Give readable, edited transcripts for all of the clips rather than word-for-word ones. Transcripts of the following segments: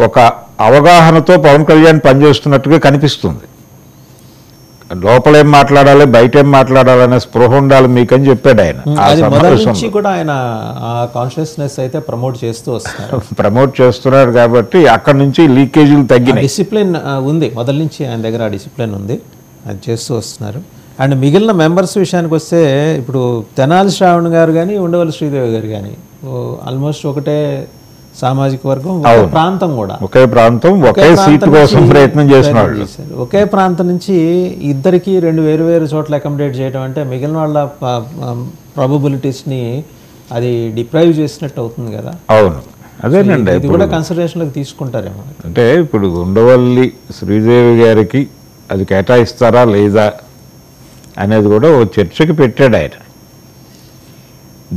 ఒక అవగాహనతో పవన్ కళ్యాణ్ పనిచేస్తున్నట్టుగా కనిపిస్తుంది. లోపల ఏం మాట్లాడాలి, బయట ఏం మాట్లాడాలనే స్పృహ ఉండాలి మీకని చెప్పాడు ఆయన. కూడా ఆయన కాన్షియస్నెస్ అయితే ప్రమోట్ చేస్తూ వస్తున్నారు. ప్రమోట్ చేస్తున్నారు కాబట్టి అక్కడ నుంచి లీకేజీలు తగ్గినాయి. డిసిప్లిన్ ఉంది, మొదటి నుంచి ఆయన దగ్గర ఆ డిసిప్లిన్ ఉంది, అది చేస్తూ వస్తున్నారు. అండ్ మిగిలిన మెంబర్స్ విషయానికి వస్తే ఇప్పుడు తెనాలి శ్రావణ్ గారు కానీ ఉండవల్లి శ్రీదేవి గారు కానీ ఆల్మోస్ట్ ఒకటే సామాజిక వర్గం, ఒకే ప్రాంతం కూడా, ఒకే ప్రాంతం, ఒకే సీట్ కోసం ప్రయత్నం చేస్తున్నారు. ఒకే ప్రాంతం నుంచి ఇద్దరికి రెండు వేరు వేరు చోట్ల అకామిడేట్ చేయడం అంటే మిగిలిన వాళ్ళ ప్రాబబిలిటీస్ని అది డిప్రైవ్ చేసినట్టు అవుతుంది కదా. అవును, అదేనండి. ఇది కూడా కన్సిడరేషన్లోకి తీసుకుంటారేమో. అంటే ఇప్పుడు ఉండవల్లి శ్రీదేవి గారికి అది కేటాయిస్తారా లేదా అనేది కూడా ఓ చర్చకి పెట్టాడు ఆయన.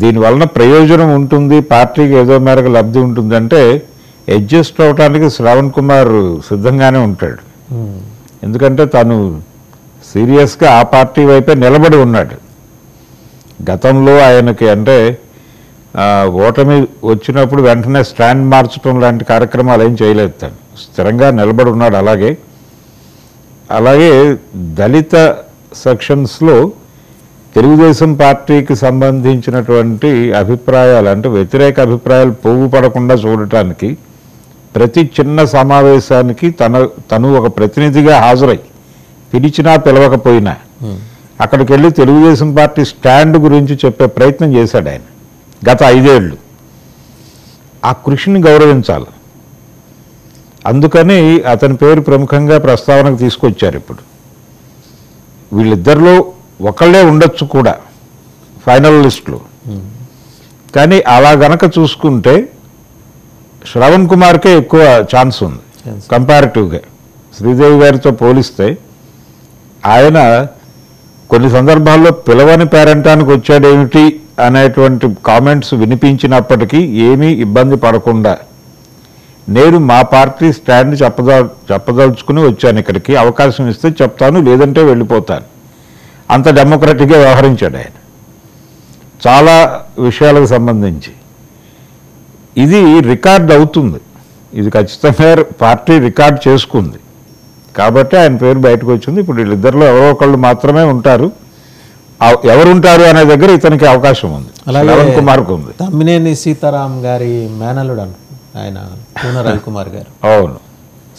దీనివలన ప్రయోజనం ఉంటుంది, పార్టీకి ఏదో మేరకు లబ్ధి ఉంటుందంటే అడ్జస్ట్ అవడానికి శ్రావణ్ కుమార్ సిద్ధంగానే ఉంటాడు. ఎందుకంటే తను సీరియస్గా ఆ పార్టీ వైపే నిలబడి ఉన్నాడు. గతంలో ఆయనకి అంటే ఓటమి వచ్చినప్పుడు వెంటనే స్టాండ్ మార్చడం లాంటి కార్యక్రమాలు ఏం చేయలేదు. తను స్థిరంగా నిలబడి ఉన్నాడు. అలాగే దళిత సెక్షన్స్లో తెలుగుదేశం పార్టీకి సంబంధించినటువంటి అభిప్రాయాలు అంటే వ్యతిరేక అభిప్రాయాలు పోగు పడకుండా చూడటానికి ప్రతి చిన్న సమావేశానికి తను ఒక ప్రతినిధిగా హాజరై పిలిచినా పిలవకపోయినా అక్కడికి వెళ్ళి తెలుగుదేశం పార్టీ స్టాండ్ గురించి చెప్పే ప్రయత్నం చేశాడు ఆయన గత 5 ఏళ్ళు. ఆ కృషిని గౌరవించాలి. అందుకని అతని పేరు ప్రముఖంగా ప్రస్తావనకు తీసుకొచ్చారు. ఇప్పుడు వీళ్ళిద్దరిలో ఒకళ్ళే ఉండొచ్చు కూడా ఫైనల్ లిస్టులో. కానీ అలా గనక చూసుకుంటే శ్రవణ్ కుమార్కే ఎక్కువ ఛాన్స్ ఉంది కంపారిటివ్గా. శ్రీదేవి గారితో పోలిస్తే ఆయన కొన్ని సందర్భాల్లో పిలవని పేరంటానికి వచ్చాడేమిటి అనేటువంటి కామెంట్స్ వినిపించినప్పటికీ ఏమీ ఇబ్బంది పడకుండా నేను మా పార్టీ స్టాండ్ చెప్పదలుచుకుని వచ్చాను, ఇక్కడికి అవకాశం ఇస్తే చెప్తాను, లేదంటే వెళ్ళిపోతాను, అంత డెమోక్రటిక్గా వ్యవహరించాడు ఆయన చాలా విషయాలకు సంబంధించి. ఇది రికార్డ్ అవుతుంది, ఇది ఖచ్చితంగా పార్టీ రికార్డ్ చేసుకుంది కాబట్టి ఆయన పేరు బయటకు వచ్చింది. ఇప్పుడు వీళ్ళిద్దరిలో ఎవరో ఒకళ్ళు మాత్రమే ఉంటారు. ఎవరుంటారు అనే దగ్గర ఇతనికి అవకాశం ఉంది, శ్రవణ్ కుమార్కు ఉంది. తమ్మినేని సీతారాం గారి మేనల్లుడు ఆయన పూన రవికుమార్ గారు, అవును,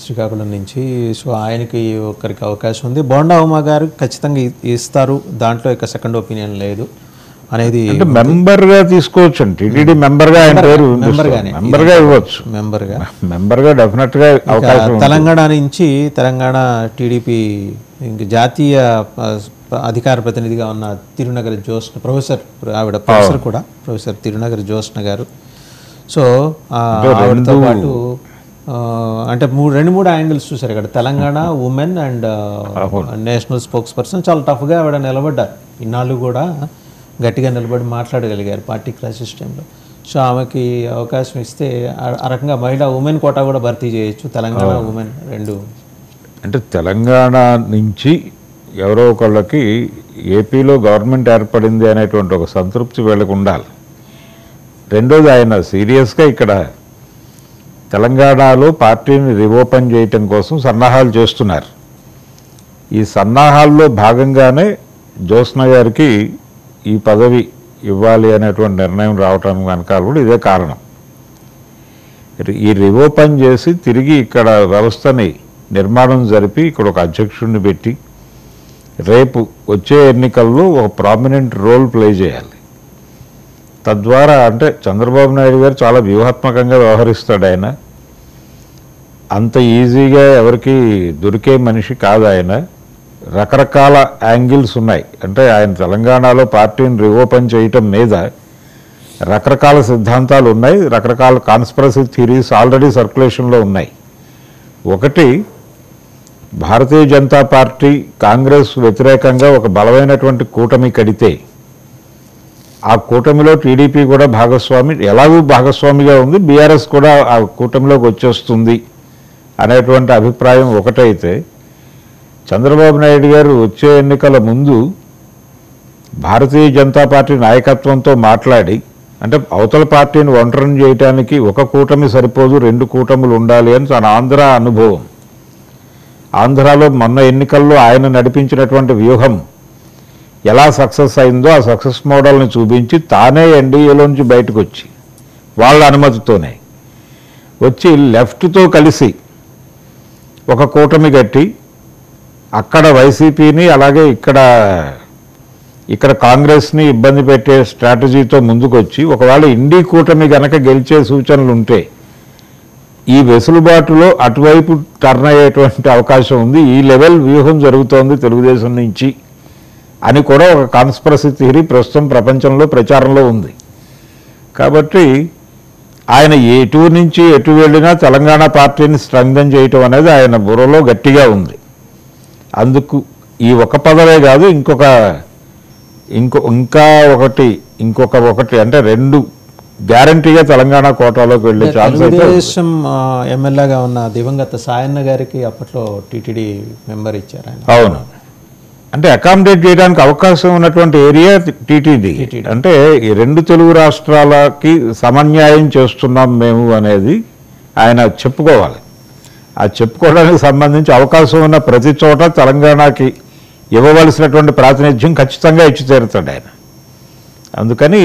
శ్రీకాకుళం నుంచి. సో ఆయనకి ఒకరికి అవకాశం ఉంది. బోండా ఉమా గారు ఖచ్చితంగా ఇస్తారు, దాంట్లో ఇక సెకండ్ ఒపీనియన్ లేదు అనేది. మెంబర్గా తీసుకోవచ్చు అండి, టీటీడీ మెంబర్గా ఆయన పేరు మెంబర్గా ఇవ్వచ్చు, మెంబర్గా డెఫినెట్గా అవకాశం. తెలంగాణ నుంచి తెలంగాణ టీడీపీ జాతీయ అధికార ప్రతినిధిగా ఉన్న తిరునగరి జ్యోత్స్న ప్రొఫెసర్, ఆవిడ ప్రొఫెసర్ కూడా, ప్రొఫెసర్ తిరునగరి జ్యోత్స్న గారు. సో ఆవిడతో పాటు అంటే 2-3 యాంగిల్స్ చూసారు ఇక్కడ. Telangana women and national spokes person చాలా టఫ్గా ఆవిడ నిలబడ్డారు. ఇన్నాళ్ళు కూడా గట్టిగా నిలబడి మాట్లాడగలిగారు పార్టీ క్రైసిస్ టైంలో. సో ఆమెకి అవకాశం ఇస్తే ఆ రకంగా మహిళా ఉమెన్ కోటా కూడా భర్తీ చేయొచ్చు. తెలంగాణ ఉమెన్ రెండు అంటే తెలంగాణ నుంచి ఎవరో ఒకళ్ళకి ఏపీలో గవర్నమెంట్ ఏర్పడింది అనేటువంటి ఒక సంతృప్తి వీళ్ళకు ఉండాలి. రెండోది ఆయన సీరియస్గా ఇక్కడ తెలంగాణలో పార్టీని రీఓపెన్ చేయటం కోసం సన్నాహాలు చేస్తున్నారు. ఈ సన్నాహాల్లో భాగంగానే జ్యోత్స్న గారికి ఈ పదవి ఇవ్వాలి అనేటువంటి నిర్ణయం రావటానికి వెనకాల కూడా ఇదే కారణం. ఈ రీఓపెన్ చేసి తిరిగి ఇక్కడ వ్యవస్థని నిర్మాణం జరిపి ఇక్కడ ఒక అధ్యక్షుడిని పెట్టి రేపు వచ్చే ఎన్నికల్లో ఒక ప్రామినెంట్ రోల్ ప్లే చేయాలి. తద్వారా అంటే చంద్రబాబు నాయుడు గారు చాలా వ్యూహాత్మకంగా వ్యవహరిస్తాడు. ఆయన అంత ఈజీగా ఎవరికి దొరికే మనిషి కాదు. ఆయన రకరకాల యాంగిల్స్ ఉన్నాయి. అంటే ఆయన తెలంగాణలో పార్టీని రీఓపెన్ చేయటం మీద రకరకాల సిద్ధాంతాలు ఉన్నాయి, రకరకాల కాన్స్పిరసీ థియరీస్ ఆల్రెడీ సర్క్యులేషన్లో ఉన్నాయి. ఒకటి, భారతీయ జనతా పార్టీ కాంగ్రెస్ వ్యతిరేకంగా ఒక బలమైనటువంటి కూటమి కడితే ఆ కూటమిలో టీడీపీ కూడా భాగస్వామి, ఎలాగూ భాగస్వామిగా ఉంది, బీఆర్ఎస్ కూడా ఆ కూటమిలోకి వచ్చేస్తుంది అనేటువంటి అభిప్రాయం ఒకటైతే, చంద్రబాబు నాయుడు గారు వచ్చే ఎన్నికల ముందు భారతీయ జనతా పార్టీ నాయకత్వంతో మాట్లాడి అంటే అవతల పార్టీని ఒంటరిని చేయడానికి ఒక కూటమి సరిపోదు, 2 కూటములు ఉండాలి అని తన ఆంధ్ర అనుభవం. ఆంధ్రాలో మొన్న ఎన్నికల్లో ఆయన నడిపించినటువంటి వ్యూహం ఎలా సక్సెస్ అయిందో ఆ సక్సెస్ మోడల్ని చూపించి తానే ఎన్డీఏలోంచి బయటకు వచ్చి వాళ్ళ అనుమతితోనే వచ్చి లెఫ్ట్తో కలిసి ఒక కూటమి కట్టి అక్కడ వైసీపీని అలాగే ఇక్కడ కాంగ్రెస్ని ఇబ్బంది పెట్టే స్ట్రాటజీతో ముందుకొచ్చి ఒకవేళ ఇండి కూటమి గనక గెలిచే సూచనలు ఉంటే ఈ వెసులుబాటులో అటువైపు టర్న్ అయ్యేటువంటి అవకాశం ఉంది, ఈ లెవెల్ వ్యూహం జరుగుతోంది తెలుగుదేశం నుంచి అని కూడా ఒక కాన్స్పిరసీ థియరీ ప్రస్తుతం ప్రపంచంలో ప్రచారంలో ఉంది. కాబట్టి ఆయన ఎటు నుంచి ఎటు వెళ్ళినా తెలంగాణ పార్టీని స్ట్రెంగ్థెన్ చేయటం అనేది ఆయన బుర్రలో గట్టిగా ఉంది. అందుకు ఈ ఒక పదవే కాదు ఇంకొక ఒకటి అంటే 2 గ్యారంటీగా తెలంగాణ కోటాలోకి వెళ్ళే ఛాన్స్ అయితే తెలుగుదేశం ఎమ్మెల్యేగా ఉన్న దివంగత సాయన్న గారికి అప్పట్లో టీటీడీ మెంబర్ ఇచ్చారు ఆయన. అవును, అంటే అకామిడేట్ చేయడానికి అవకాశం ఉన్నటువంటి ఏరియా టీటీడీ. అంటే ఈ 2 తెలుగు రాష్ట్రాలకి సమన్యాయం చేస్తున్నాం మేము అనేది ఆయన చెప్పుకోవాలి. ఆ చెప్పుకోవడానికి సంబంధించి అవకాశం ఉన్న ప్రతి చోట తెలంగాణకి ఇవ్వవలసినటువంటి ప్రాతినిధ్యం ఖచ్చితంగా ఇచ్చి తీరుతాడు ఆయన. అందుకని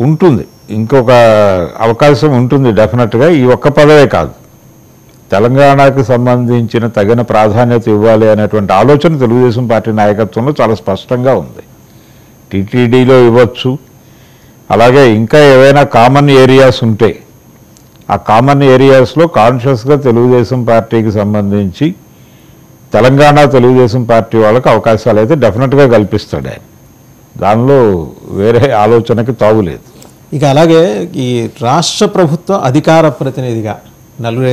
ఉంటుంది, ఇంకొక అవకాశం ఉంటుంది డెఫినెట్గా. ఈ ఒక్క పదవే కాదు, తెలంగాణకు సంబంధించిన తగిన ప్రాధాన్యత ఇవ్వాలి అనేటువంటి ఆలోచన తెలుగుదేశం పార్టీ నాయకత్వంలో చాలా స్పష్టంగా ఉంది. టీటీడీలో ఇవ్వచ్చు, అలాగే ఇంకా ఏవైనా కామన్ ఏరియాస్ ఉంటే ఆ కామన్ ఏరియాస్లో కాన్షియస్గా తెలుగుదేశం పార్టీకి సంబంధించి తెలంగాణ తెలుగుదేశం పార్టీ వాళ్ళకి అవకాశాలు అయితే డెఫినెట్గా కల్పిస్తాడు ఆయన. దానిలో వేరే ఆలోచనకి తావులేదు. ఇక అలాగే ఈ రాష్ట్ర ప్రభుత్వ అధికార ప్రతినిధిగా నలుగురు